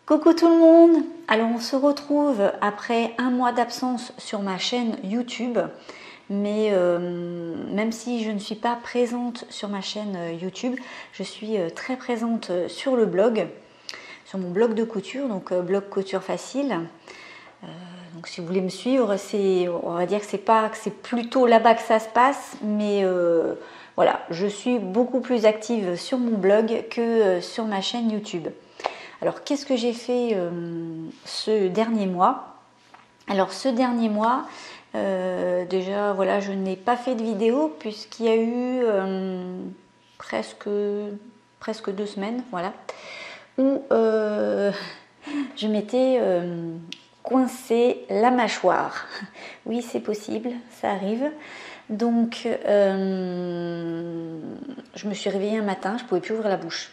Coucou tout le monde! Alors on se retrouve après un mois d'absence sur ma chaîne YouTube, mais même si je ne suis pas présente sur ma chaîne YouTube, je suis très présente sur le blog, sur mon blog de couture, donc blog couture facile. Donc si vous voulez me suivre, on va dire que c'est plutôt là-bas que ça se passe, mais voilà, je suis beaucoup plus active sur mon blog que sur ma chaîne YouTube. Alors qu'est-ce que j'ai fait ce dernier mois? Alors ce dernier mois, déjà voilà, je n'ai pas fait de vidéo puisqu'il y a eu presque 2 semaines, voilà, où je m'étais coincé la mâchoire. Oui, c'est possible, ça arrive. Donc je me suis réveillée un matin, je ne pouvais plus ouvrir la bouche.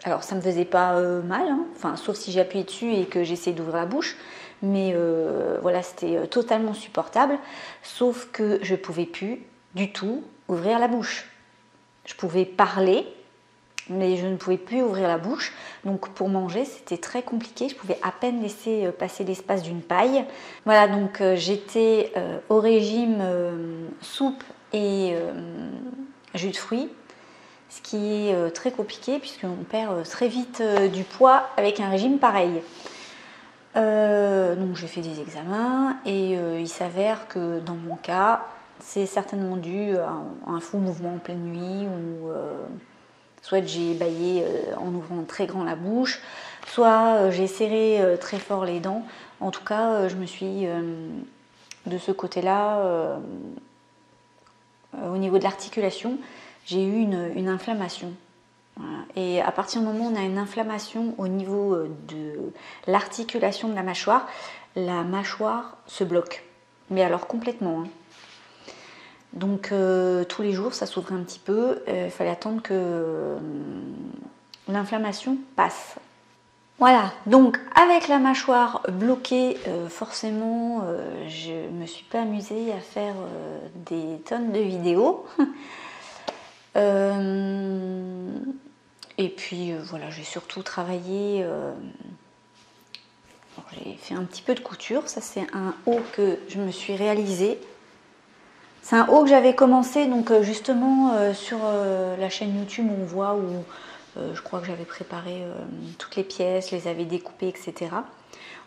Alors ça me faisait pas mal, hein. Enfin, sauf si j'appuyais dessus et que j'essayais d'ouvrir la bouche. Mais voilà, c'était totalement supportable. Sauf que je pouvais plus du tout ouvrir la bouche. Je pouvais parler, mais je ne pouvais plus ouvrir la bouche. Donc pour manger, c'était très compliqué. Je pouvais à peine laisser passer l'espace d'une paille. Voilà, donc j'étais au régime soupe et jus de fruits. Ce qui est très compliqué puisqu'on perd très vite du poids avec un régime pareil. Donc j'ai fait des examens et il s'avère que dans mon cas, c'est certainement dû à un faux mouvement en pleine nuit ou soit j'ai bâillé en ouvrant très grand la bouche, soit j'ai serré très fort les dents. En tout cas, je me suis de ce côté-là, au niveau de l'articulation, j'ai eu une inflammation. Voilà. Et à partir du moment où on a une inflammation au niveau de l'articulation de la mâchoire se bloque. Mais alors complètement. Hein. Donc tous les jours, ça s'ouvrait un petit peu. Il fallait attendre que l'inflammation passe. Voilà, donc avec la mâchoire bloquée, forcément, je me suis pas amusée à faire des tonnes de vidéos. Et puis voilà, j'ai surtout travaillé, j'ai fait un petit peu de couture. Ça c'est un haut que je me suis réalisé. C'est un haut que j'avais commencé donc justement sur la chaîne YouTube, on voit où je crois que j'avais préparé toutes les pièces, les avais découpées, etc.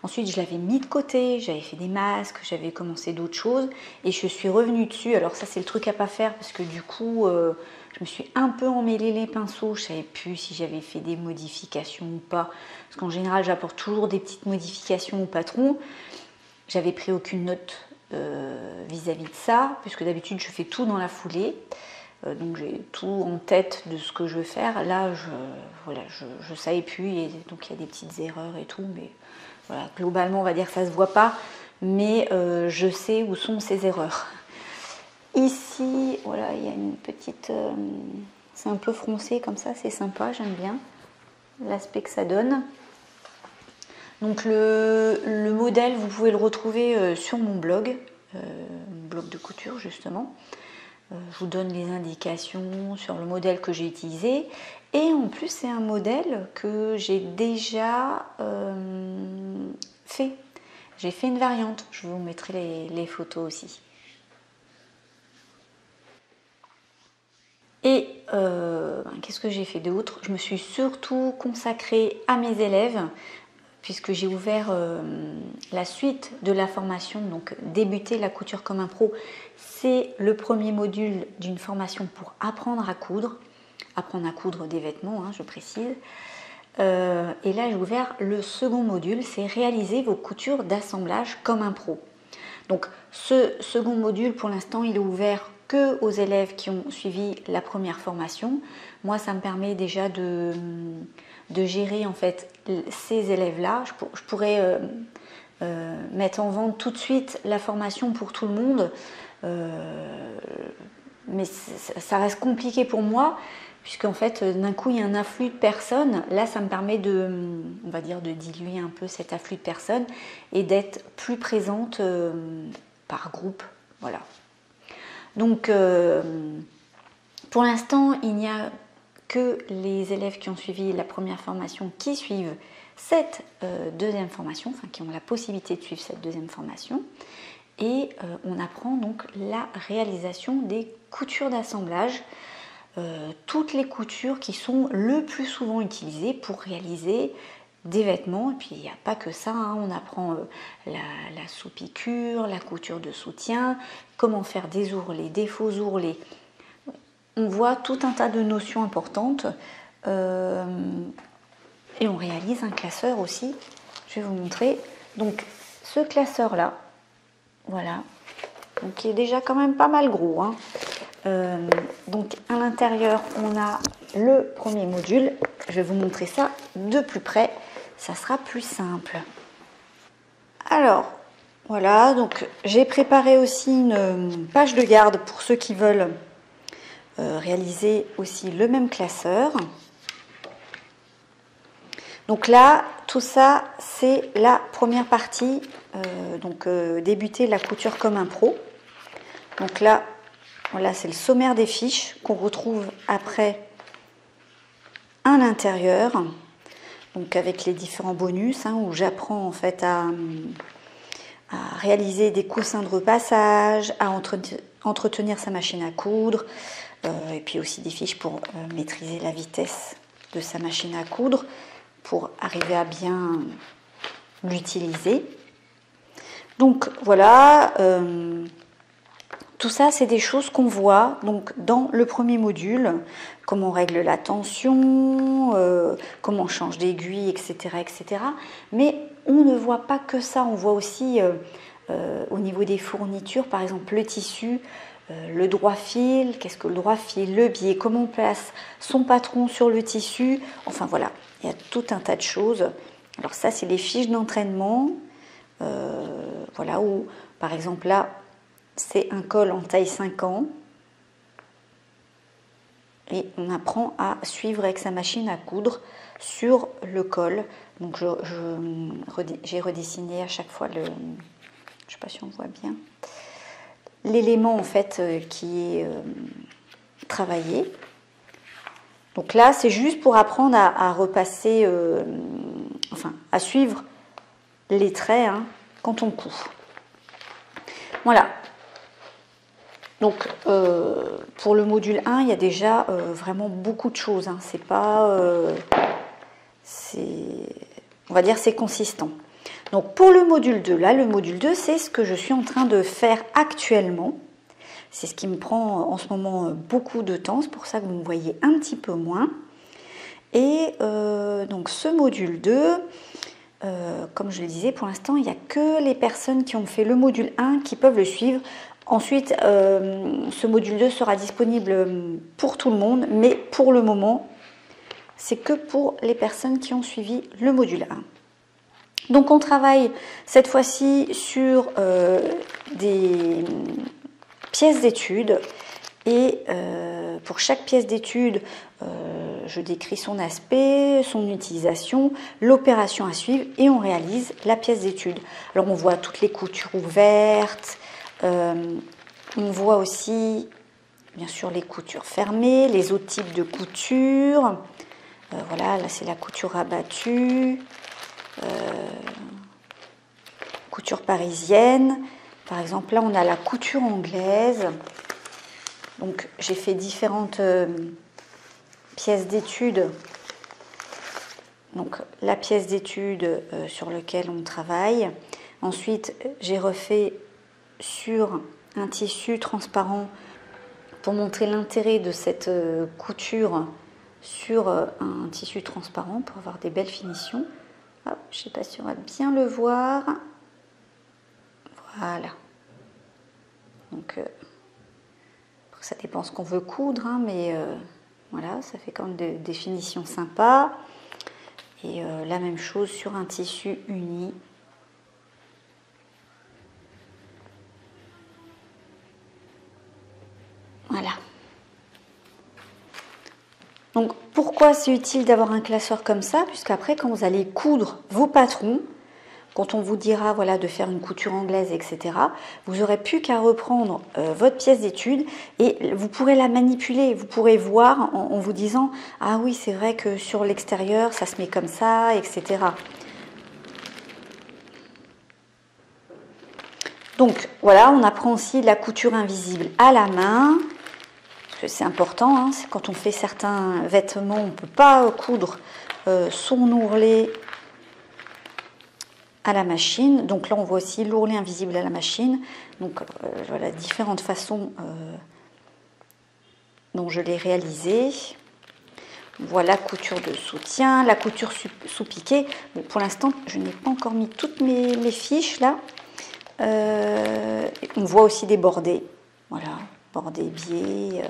Ensuite, je l'avais mis de côté, j'avais fait des masques, j'avais commencé d'autres choses et je suis revenue dessus. Alors ça, c'est le truc à pas faire parce que du coup, je me suis un peu emmêlé les pinceaux. Je savais plus si j'avais fait des modifications ou pas. Parce qu'en général, j'apporte toujours des petites modifications au patron. J'avais pris aucune note vis-à-vis de ça, puisque d'habitude, je fais tout dans la foulée. Donc j'ai tout en tête de ce que je veux faire. Là, je savais plus, et donc il y a des petites erreurs et tout, mais voilà, globalement, on va dire que ça se voit pas, mais je sais où sont ces erreurs. Ici, voilà, il y a une petite, c'est un peu froncé comme ça, c'est sympa, j'aime bien l'aspect que ça donne. Donc le modèle, vous pouvez le retrouver sur mon blog de couture justement. Je vous donne les indications sur le modèle que j'ai utilisé. Et en plus, c'est un modèle que j'ai déjà fait. J'ai fait une variante. Je vous mettrai les photos aussi. Et qu'est-ce que j'ai fait d'autre? Je me suis surtout consacrée à mes élèves puisque j'ai ouvert la suite de la formation, donc débuter la couture comme un pro. C'est le premier module d'une formation pour apprendre à coudre des vêtements, hein, je précise. Et là, j'ai ouvert le second module, c'est réaliser vos coutures d'assemblage comme un pro. Donc ce second module, pour l'instant, il est ouvert que aux élèves qui ont suivi la première formation. Moi, ça me permet déjà de gérer en fait ces élèves-là. Je pourrais mettre en vente tout de suite la formation pour tout le monde, mais ça reste compliqué pour moi puisqu'en fait d'un coup il y a un afflux de personnes. Là, ça me permet on va dire, de diluer un peu cet afflux de personnes et d'être plus présente par groupe. Voilà. Donc pour l'instant, il n'y a que les élèves qui ont suivi la première formation qui suivent cette deuxième formation, enfin qui ont la possibilité de suivre cette deuxième formation. Et on apprend donc la réalisation des coutures d'assemblage, toutes les coutures qui sont le plus souvent utilisées pour réaliser des vêtements. Et puis il n'y a pas que ça, hein. On apprend la sous-piqûre, la couture de soutien, comment faire des ourlets, des faux ourlets. On voit tout un tas de notions importantes et on réalise un classeur aussi. Je vais vous montrer. Donc ce classeur là, voilà, donc il est déjà quand même pas mal gros, hein. Donc à l'intérieur on a le premier module. Je vais vous montrer ça de plus près, ça sera plus simple. Alors voilà, donc j'ai préparé aussi une page de garde pour ceux qui veulent réaliser aussi le même classeur. Donc là, tout ça, c'est la première partie, débuter la couture comme un pro. Donc là, voilà, c'est le sommaire des fiches qu'on retrouve après à l'intérieur, donc avec les différents bonus, hein, où j'apprends en fait à réaliser des coussins de repassage, à entretenir sa machine à coudre, et puis aussi des fiches pour maîtriser la vitesse de sa machine à coudre, pour arriver à bien l'utiliser. Donc voilà, tout ça c'est des choses qu'on voit donc dans le premier module, comment on règle la tension, comment on change d'aiguille, etc., etc. Mais on ne voit pas que ça, on voit aussi au niveau des fournitures, par exemple le tissu, le droit fil, qu'est-ce que le droit fil, le biais, comment on place son patron sur le tissu, enfin voilà, il y a tout un tas de choses. Alors ça c'est les fiches d'entraînement, voilà, où par exemple là c'est un col en taille 5 ans et on apprend à suivre avec sa machine à coudre sur le col. Donc j'ai redessiné à chaque fois le, je ne sais pas si on voit bien, l'élément en fait qui est travaillé. Donc là c'est juste pour apprendre à repasser, enfin à suivre les traits, hein, quand on coud. Voilà. Donc pour le module 1 il y a déjà vraiment beaucoup de choses, hein. C'est pas, on va dire c'est consistant. Donc pour le module 2, là le module 2 c'est ce que je suis en train de faire actuellement. C'est ce qui me prend en ce moment beaucoup de temps, c'est pour ça que vous me voyez un petit peu moins. Et donc ce module 2, comme je le disais, pour l'instant il n'y a que les personnes qui ont fait le module 1 qui peuvent le suivre. Ensuite ce module 2 sera disponible pour tout le monde, mais pour le moment c'est que pour les personnes qui ont suivi le module 1. Donc on travaille cette fois-ci sur des pièces d'études et pour chaque pièce d'étude je décris son aspect, son utilisation, l'opération à suivre et on réalise la pièce d'étude. Alors on voit toutes les coutures ouvertes, on voit aussi bien sûr les coutures fermées, les autres types de coutures, voilà, là c'est la couture rabattue, couture parisienne. Par exemple, là, on a la couture anglaise. Donc, j'ai fait différentes pièces d'études. Donc, la pièce d'étude sur laquelle on travaille. Ensuite, j'ai refait sur un tissu transparent pour montrer l'intérêt de cette couture sur un tissu transparent pour avoir des belles finitions. Hop, je ne sais pas si on va bien le voir. Voilà. Donc, ça dépend ce qu'on veut coudre, hein, mais voilà, ça fait quand même des finitions sympas. Et la même chose sur un tissu uni. Voilà. Donc, pourquoi c'est utile d'avoir un classeur comme ça? Puisqu'après, quand vous allez coudre vos patrons, quand on vous dira voilà, de faire une couture anglaise, etc., vous n'aurez plus qu'à reprendre votre pièce d'étude et vous pourrez la manipuler. Vous pourrez voir en vous disant « Ah oui, c'est vrai que sur l'extérieur, ça se met comme ça, etc. » Donc voilà, on apprend aussi la couture invisible à la main, parce que c'est important, hein, quand on fait certains vêtements, on ne peut pas coudre son ourlet à la machine. Donc là on voit aussi l'ourlet invisible à la machine. Donc voilà, différentes façons dont je l'ai réalisé. Voilà, couture de soutien, la couture sous piqué. Bon, pour l'instant, je n'ai pas encore mis toutes mes fiches là. On voit aussi des bordés, voilà, bordés biais.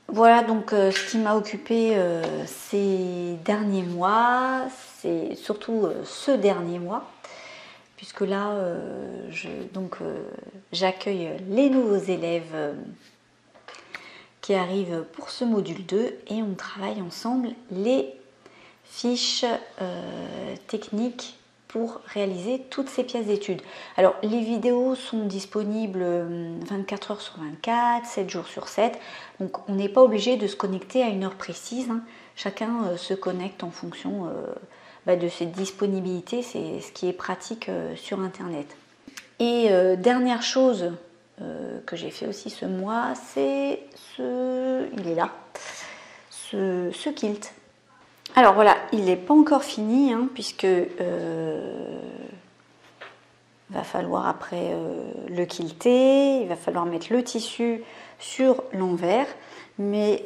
Voilà donc ce qui m'a occupé ces derniers mois, c'est surtout ce dernier mois, puisque là, j'accueille les nouveaux élèves qui arrivent pour ce module 2 et on travaille ensemble les fiches techniques pour réaliser toutes ces pièces d'études. Alors les vidéos sont disponibles 24 heures sur 24, 7 jours sur 7, donc on n'est pas obligé de se connecter à une heure précise, hein. Chacun se connecte en fonction de ses disponibilités, c'est ce qui est pratique sur internet. Et dernière chose que j'ai fait aussi ce mois, c'est il est là, ce kilt. Alors voilà, il n'est pas encore fini, hein, puisque va falloir après le quilter, il va falloir mettre le tissu sur l'envers, mais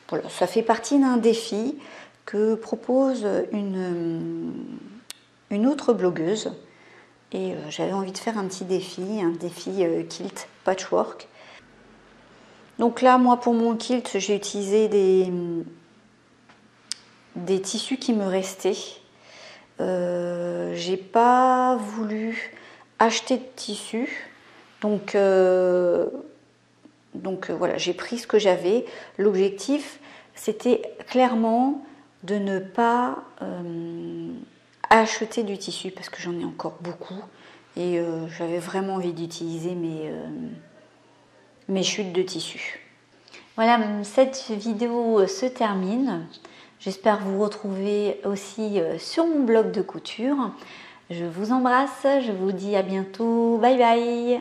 voilà, ça fait partie d'un défi que propose une autre blogueuse, et j'avais envie de faire un défi kilt patchwork. Donc là, moi pour mon kilt, j'ai utilisé des tissus qui me restaient. J'ai pas voulu acheter de tissu, donc voilà, j'ai pris ce que j'avais. L'objectif, c'était clairement de ne pas acheter du tissu, parce que j'en ai encore beaucoup et j'avais vraiment envie d'utiliser mes chutes de tissu. Voilà, cette vidéo se termine. J'espère vous retrouver aussi sur mon blog de couture. Je vous embrasse, je vous dis à bientôt. Bye bye!